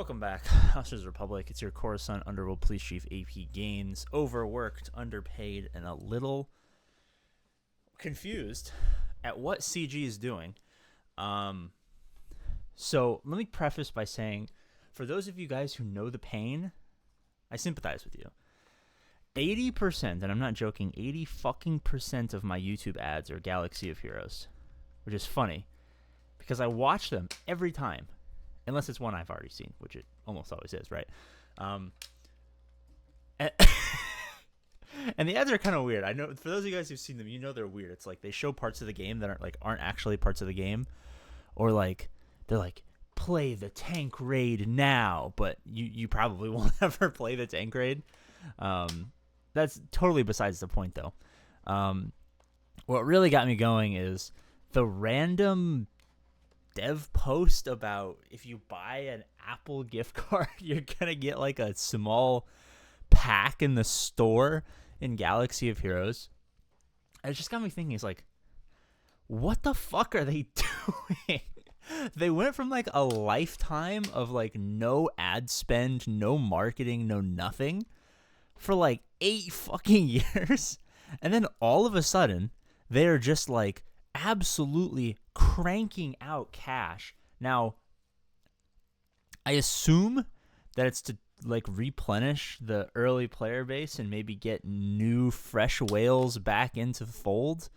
Welcome back, Officers Republic. It's your Coruscant Underworld Police Chief APGAINS, overworked, underpaid, and a little confused at what CG is doing. So let me preface by saying, for those of you guys who know the pain, I sympathize with you. 80%, and I'm not joking, 80% of my YouTube ads are Galaxy of Heroes, which is funny because I watch them every time. Unless it's one I've already seen, which it almost always is, right? And the ads are kind of weird. I know for those of you guys who've seen them, you know they're weird. It's like they show parts of the game that aren't actually parts of the game, or like they're like play the tank raid now, but you probably won't ever play the tank raid. That's totally besides the point, though. What really got me going is the random dev post about if you buy an Apple gift card, you're gonna get like a small pack in the store in Galaxy of Heroes. And it just got me thinking, it's like, what the fuck are they doing? They went from like a lifetime of like no ad spend, no marketing, no nothing for like 8 fucking years. And then all of a sudden, they're just like absolutely cranking out cash. Now, I assume that it's to like replenish the early player base and maybe get new fresh whales back into the fold,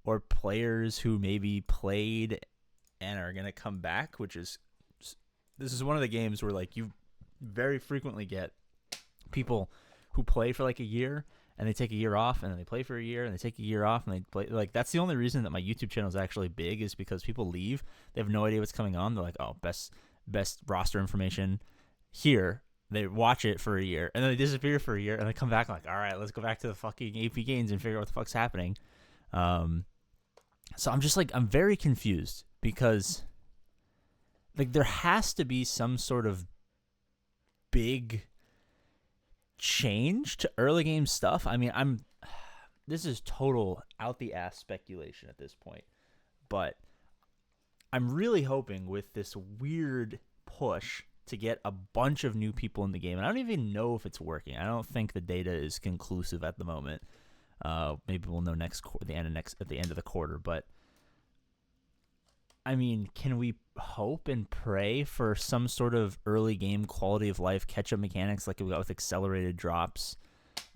or players who maybe played and are going to come back, this is one of the games where like you very frequently get people who play for like a year and they take a year off, and then they play for a year, and they take a year off, and they play. Like, that's the only reason that my YouTube channel is actually big, is because people leave. They have no idea what's coming on. They're like, oh, best roster information here. They watch it for a year, and then they disappear for a year, and they come back like, all right, let's go back to the fucking APGAINS and figure out what the fuck's happening. So I'm just like, I'm very confused, because like there has to be some sort of big change to early game stuff. I mean, this is total out the ass speculation at this point, but I'm really hoping with this weird push to get a bunch of new people in the game, and I don't even know if it's working. I don't think the data is conclusive at the moment. Maybe we'll know at the end of the quarter, but I mean, can we hope and pray for some sort of early game quality of life catch-up mechanics like we got with accelerated drops,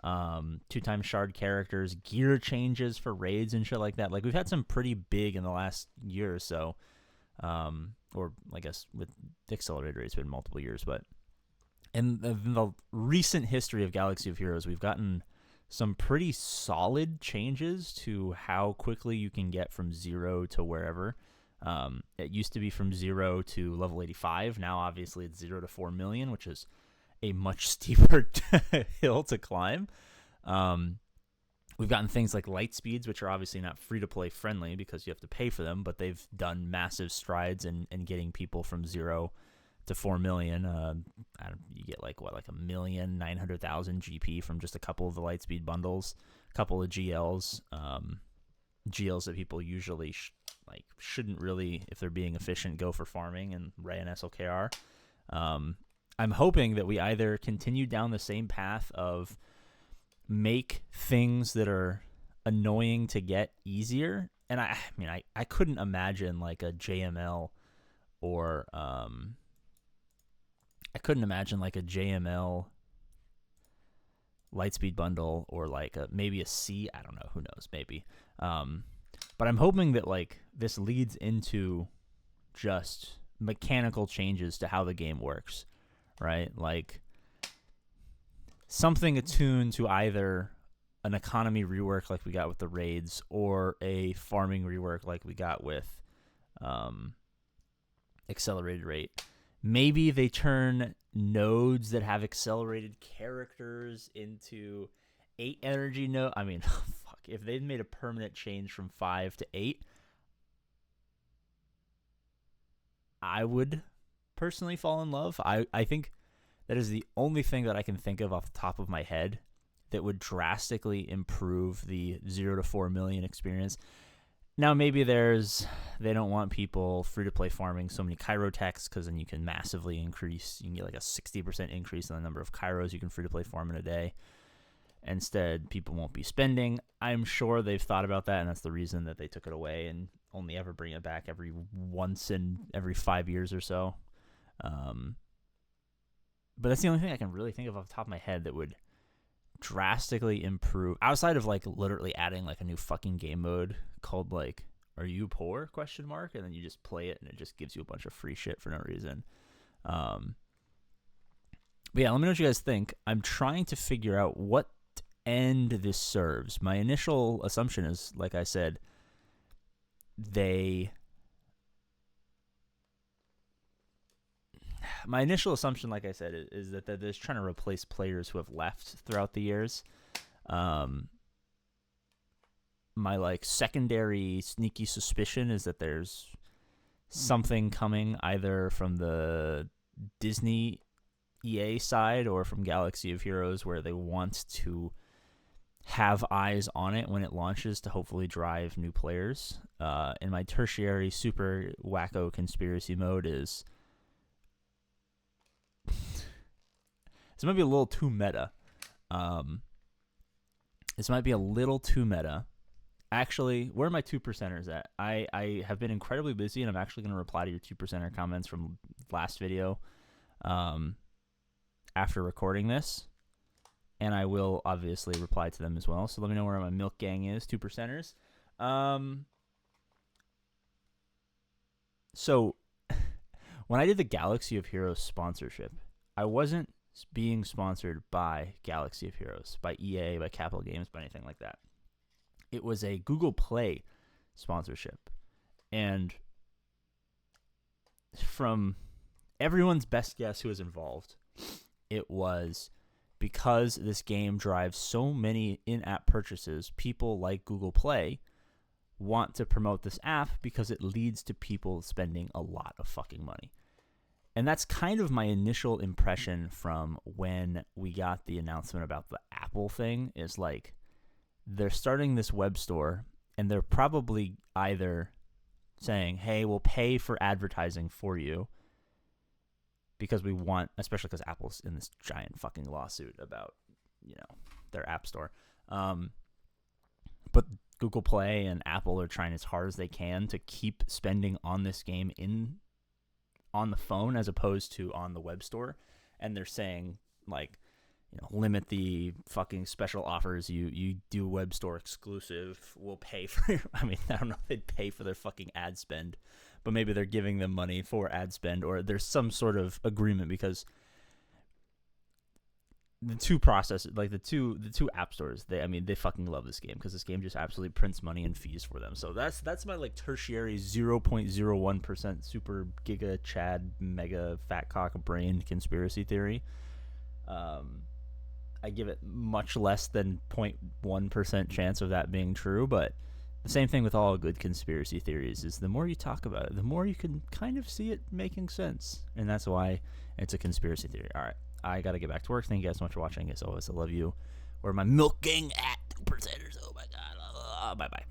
2-time shard characters, gear changes for raids and shit like that? Like, we've had some pretty big in the last year or so, or I guess with accelerated raids, it's been multiple years, but in the recent history of Galaxy of Heroes, we've gotten some pretty solid changes to how quickly you can get from 0 to wherever. It used to be from 0 to level 85. Now, obviously, it's 0 to 4 million, which is a much steeper hill to climb. We've gotten things like light speeds, which are obviously not free-to-play friendly because you have to pay for them, but they've done massive strides in getting people from 0 to 4 million. You get like 1,900,000 GP from just a couple of the light speed bundles, a couple of GLs, GLs that people usually shouldn't really, if they're being efficient, go for farming and Ray and SLKR. I'm hoping that we either continue down the same path of make things that are annoying to get easier, and I mean I couldn't imagine like a JML or I couldn't imagine like a JML Lightspeed bundle or like maybe a C. I don't know. Who knows? Maybe. But I'm hoping that like this leads into just mechanical changes to how the game works, right? Like something attuned to either an economy rework like we got with the raids, or a farming rework like we got with accelerated rate. Maybe they turn nodes that have accelerated characters into 8 energy node. I mean, fuck, if they'd made a permanent change from 5 to 8, I would personally fall in love. I think that is the only thing that I can think of off the top of my head that would drastically improve the 0 to 4 million experience. Now maybe they don't want people free-to-play farming so many Cairo techs because then you can massively increase. You can get like a 60% increase in the number of Cairos you can free-to-play farm in a day. Instead, people won't be spending. I'm sure they've thought about that, and that's the reason that they took it away and only ever bring it back every 5 years or so. But that's the only thing I can really think of off the top of my head that would drastically improve, outside of like literally adding like a new fucking game mode called like "Are you poor?" ? And then you just play it and it just gives you a bunch of free shit for no reason. But yeah, let me know what you guys think. I'm trying to figure out what end this serves. My initial assumption is, like I said, is that they're just trying to replace players who have left throughout the years. My like secondary sneaky suspicion is that there's something coming either from the Disney EA side or from Galaxy of Heroes where they want to have eyes on it when it launches to hopefully drive new players. And my tertiary super wacko conspiracy mode is this might be a little too meta. Actually, where are my 2%ers at? I have been incredibly busy, and I'm actually going to reply to your 2%er comments from last video after recording this. And I will obviously reply to them as well. So let me know where my milk gang is, 2%ers. So when I did the Galaxy of Heroes sponsorship, I wasn't being sponsored by Galaxy of Heroes, by EA, by Capital Games, by anything like that. It was a Google Play sponsorship. And from everyone's best guess who was involved, it was because this game drives so many in-app purchases, people like Google Play want to promote this app because it leads to people spending a lot of fucking money. And that's kind of my initial impression from when we got the announcement about the Apple thing, is like they're starting this web store and they're probably either saying, hey, we'll pay for advertising for you because we want, especially because Apple's in this giant fucking lawsuit about, their app store. But Google Play and Apple are trying as hard as they can to keep spending on this game on the phone as opposed to on the web store. And they're saying, like, limit the fucking special offers. You do web store exclusive. We'll pay for I don't know if they'd pay for their fucking ad spend, but maybe they're giving them money for ad spend, or there's some sort of agreement, because the two processes, like the two app stores, they fucking love this game because this game just absolutely prints money and fees for them. So that's my like tertiary 0.01% super giga chad mega fat cock brain conspiracy theory. I give it much less than 0.1% chance of that being true, but the same thing with all good conspiracy theories is the more you talk about it, the more you can kind of see it making sense. And that's why it's a conspiracy theory. All right, I got to get back to work. Thank you guys so much for watching. As always, I love you. Where my milk gang at 2%ers. Oh my God. Bye-bye.